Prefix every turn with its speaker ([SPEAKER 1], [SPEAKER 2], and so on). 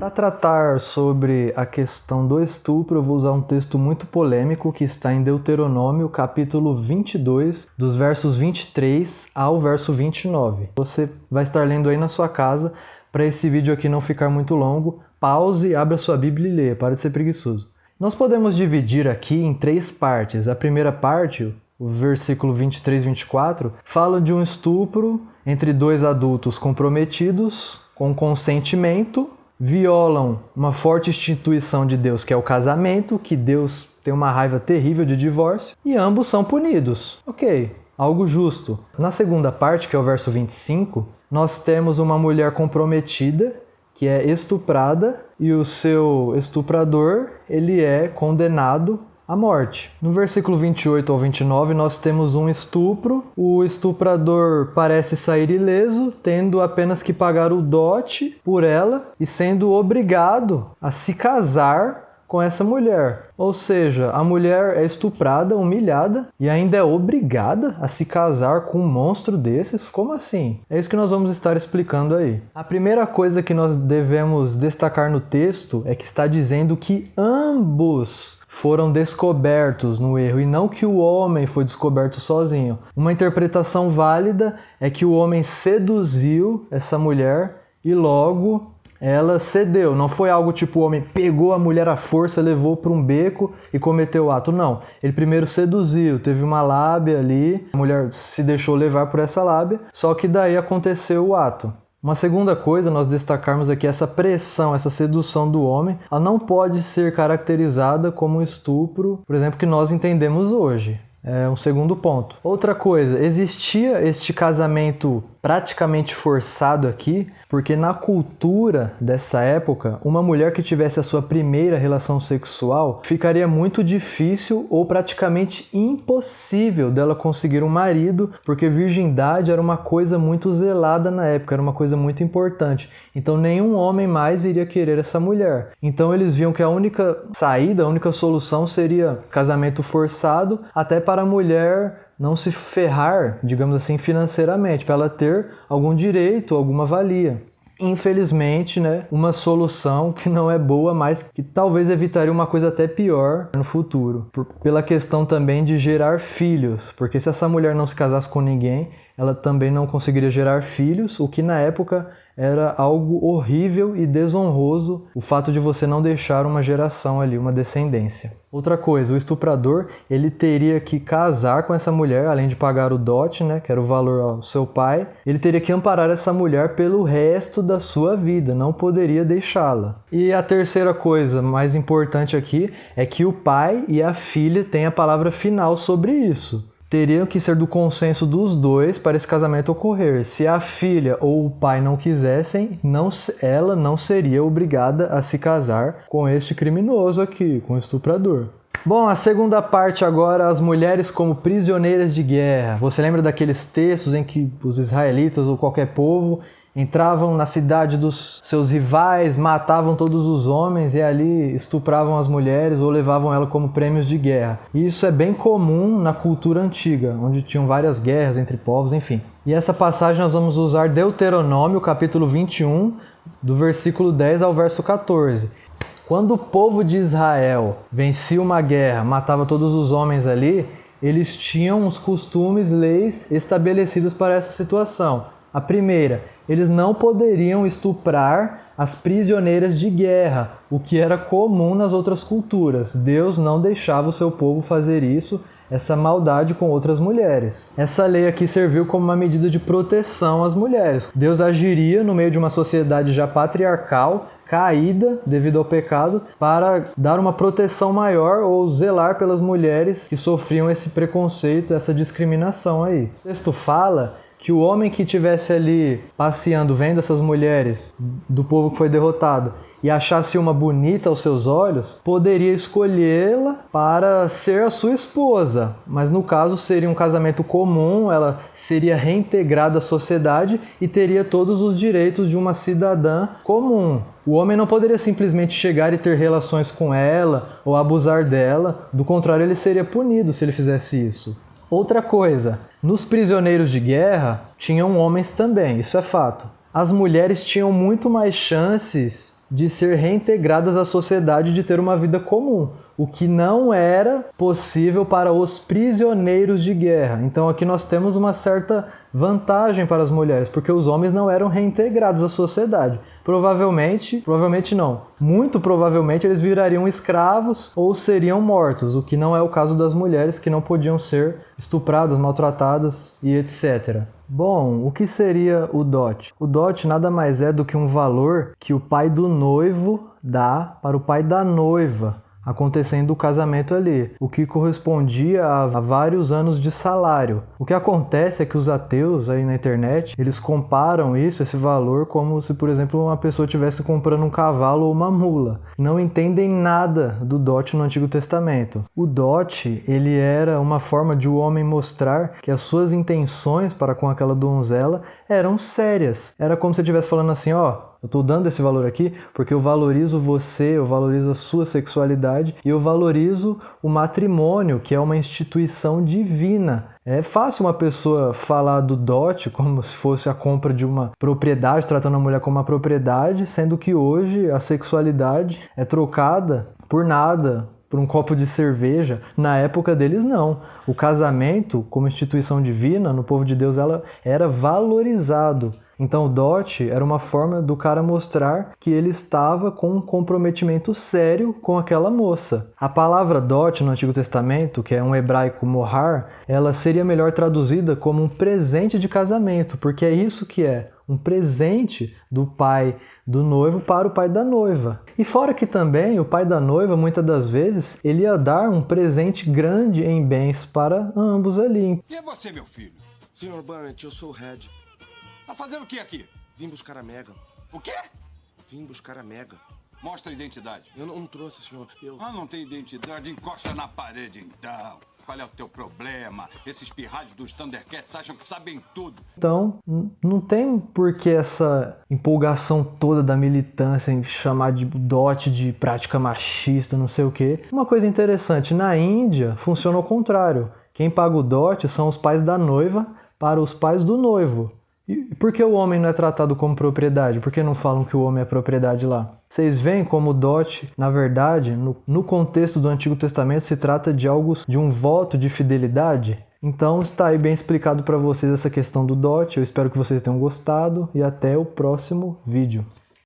[SPEAKER 1] Para tratar sobre a questão do estupro, eu vou usar um texto muito polêmico que está em Deuteronômio, capítulo 22, dos versos 23 ao verso 29. Você vai estar lendo aí na sua casa. Para esse vídeo aqui não ficar muito longo, pause, abra sua Bíblia e leia, para de ser preguiçoso. Nós podemos dividir aqui em 3 partes. A primeira parte, o versículo 23 e 24, fala de um estupro entre 2 adultos comprometidos, com consentimento, violam uma forte instituição de Deus, que é o casamento, que Deus tem uma raiva terrível de divórcio, e ambos são punidos. Ok, algo justo. Na segunda parte, que é o verso 25, nós temos uma mulher comprometida, que é estuprada, e o seu estuprador, ele é condenado à morte. No versículo 28 ao 29, nós temos um estupro. O estuprador parece sair ileso, tendo apenas que pagar o dote por ela e sendo obrigado a se casar com essa mulher. Ou seja, a mulher é estuprada, humilhada e ainda é obrigada a se casar com um monstro desses? Como assim? É isso que nós vamos estar explicando aí. A primeira coisa que nós devemos destacar no texto é que está dizendo que ambos foram descobertos no erro e não que o homem foi descoberto sozinho. Uma interpretação válida é que o homem seduziu essa mulher e logo ela cedeu. Não foi algo tipo o homem pegou a mulher à força, levou para um beco e cometeu o ato. Não. Ele primeiro seduziu, teve uma lábia ali, a mulher se deixou levar por essa lábia, só que daí aconteceu o ato. Uma segunda coisa, nós destacarmos aqui essa pressão, essa sedução do homem, ela não pode ser caracterizada como um estupro, por exemplo, que nós entendemos hoje. É um segundo ponto. Outra coisa, existia este casamento praticamente forçado aqui, porque na cultura dessa época, uma mulher que tivesse a sua primeira relação sexual ficaria muito difícil ou praticamente impossível dela conseguir um marido, porque virgindade era uma coisa muito zelada na época, era uma coisa muito importante. Então nenhum homem mais iria querer essa mulher. Então eles viam que a única saída, a única solução seria casamento forçado, até para a mulher não se ferrar, digamos assim, financeiramente, para ela ter algum direito, alguma valia. Infelizmente, uma solução que não é boa, mas que talvez evitaria uma coisa até pior no futuro. Pela questão também de gerar filhos, porque se essa mulher não se casasse com ninguém, ela também não conseguiria gerar filhos, o que na época era algo horrível e desonroso, o fato de você não deixar uma geração ali, uma descendência. Outra coisa, o estuprador, ele teria que casar com essa mulher, além de pagar o dote, que era o valor ao seu pai, ele teria que amparar essa mulher pelo resto da sua vida, não poderia deixá-la. E a terceira coisa, mais importante aqui, é que o pai e a filha têm a palavra final sobre isso. Teriam que ser do consenso dos dois para esse casamento ocorrer. Se a filha ou o pai não quisessem, ela não seria obrigada a se casar com este criminoso aqui, com o estuprador. Bom, a segunda parte agora, as mulheres como prisioneiras de guerra. Você lembra daqueles textos em que os israelitas ou qualquer povo entravam na cidade dos seus rivais, matavam todos os homens e ali estupravam as mulheres ou levavam elas como prêmios de guerra. E isso é bem comum na cultura antiga, onde tinham várias guerras entre povos, enfim. E essa passagem nós vamos usar Deuteronômio, capítulo 21, do versículo 10 ao verso 14. Quando o povo de Israel vencia uma guerra, matava todos os homens ali, eles tinham os costumes, leis estabelecidas para essa situação. A primeira, eles não poderiam estuprar as prisioneiras de guerra, o que era comum nas outras culturas. Deus não deixava o seu povo fazer isso, essa maldade com outras mulheres. Essa lei aqui serviu como uma medida de proteção às mulheres. Deus agiria no meio de uma sociedade já patriarcal, caída devido ao pecado, para dar uma proteção maior ou zelar pelas mulheres que sofriam esse preconceito, essa discriminação aí. O texto fala que o homem que estivesse ali passeando, vendo essas mulheres do povo que foi derrotado e achasse uma bonita aos seus olhos, poderia escolhê-la para ser a sua esposa. Mas no caso seria um casamento comum, ela seria reintegrada à sociedade e teria todos os direitos de uma cidadã comum. O homem não poderia simplesmente chegar e ter relações com ela ou abusar dela, do contrário ele seria punido se ele fizesse isso. Outra coisa, nos prisioneiros de guerra tinham homens também, isso é fato. As mulheres tinham muito mais chances de ser reintegradas à sociedade, de ter uma vida comum, o que não era possível para os prisioneiros de guerra. Então aqui nós temos uma certa vantagem para as mulheres, porque os homens não eram reintegrados à sociedade. Provavelmente não, muito provavelmente eles virariam escravos ou seriam mortos, o que não é o caso das mulheres, que não podiam ser estupradas, maltratadas e etc. Bom, o que seria o dote? O dote nada mais é do que um valor que o pai do noivo dá para o pai da noiva, acontecendo o casamento ali, o que correspondia a vários anos de salário. O que acontece é que os ateus aí na internet, eles comparam esse valor, como se, por exemplo, uma pessoa estivesse comprando um cavalo ou uma mula. Não entendem nada do dote no Antigo Testamento. O dote, ele era uma forma de o homem mostrar que as suas intenções para com aquela donzela eram sérias. Era como se ele estivesse falando assim, ó, eu estou dando esse valor aqui porque eu valorizo você, eu valorizo a sua sexualidade e eu valorizo o matrimônio, que é uma instituição divina. É fácil uma pessoa falar do dote como se fosse a compra de uma propriedade, tratando a mulher como uma propriedade, sendo que hoje a sexualidade é trocada por nada, por um copo de cerveja. Na época deles, não. O casamento, como instituição divina, no povo de Deus, ela era valorizado. Então o dote era uma forma do cara mostrar que ele estava com um comprometimento sério com aquela moça. A palavra dote no Antigo Testamento, que é um hebraico mohar, ela seria melhor traduzida como um presente de casamento, porque é isso que é, um presente do pai do noivo para o pai da noiva. E fora que também o pai da noiva, muitas das vezes, ele ia dar um presente grande em bens para ambos ali.
[SPEAKER 2] Quem é você, meu filho?
[SPEAKER 3] Senhor Barnett, eu sou o Red.
[SPEAKER 2] Tá fazendo o que aqui?
[SPEAKER 3] Vim buscar a Megan.
[SPEAKER 2] O quê?
[SPEAKER 3] Vim buscar a Megan.
[SPEAKER 2] Mostra a identidade.
[SPEAKER 3] Eu não trouxe, senhor.
[SPEAKER 2] Não tem identidade? Encosta na parede, então. Qual é o teu problema? Esses pirralhos dos Thundercats acham que sabem tudo.
[SPEAKER 1] Então, não tem por que essa empolgação toda da militância em chamar de dote de prática machista, não sei o quê. Uma coisa interessante, na Índia funciona ao contrário. Quem paga o dote são os pais da noiva para os pais do noivo. E por que o homem não é tratado como propriedade? Por que não falam que o homem é propriedade lá? Vocês veem como o dote, na verdade, no contexto do Antigo Testamento, se trata de algo, de um voto de fidelidade? Então está aí bem explicado para vocês essa questão do dote. Eu espero que vocês tenham gostado e até o próximo vídeo.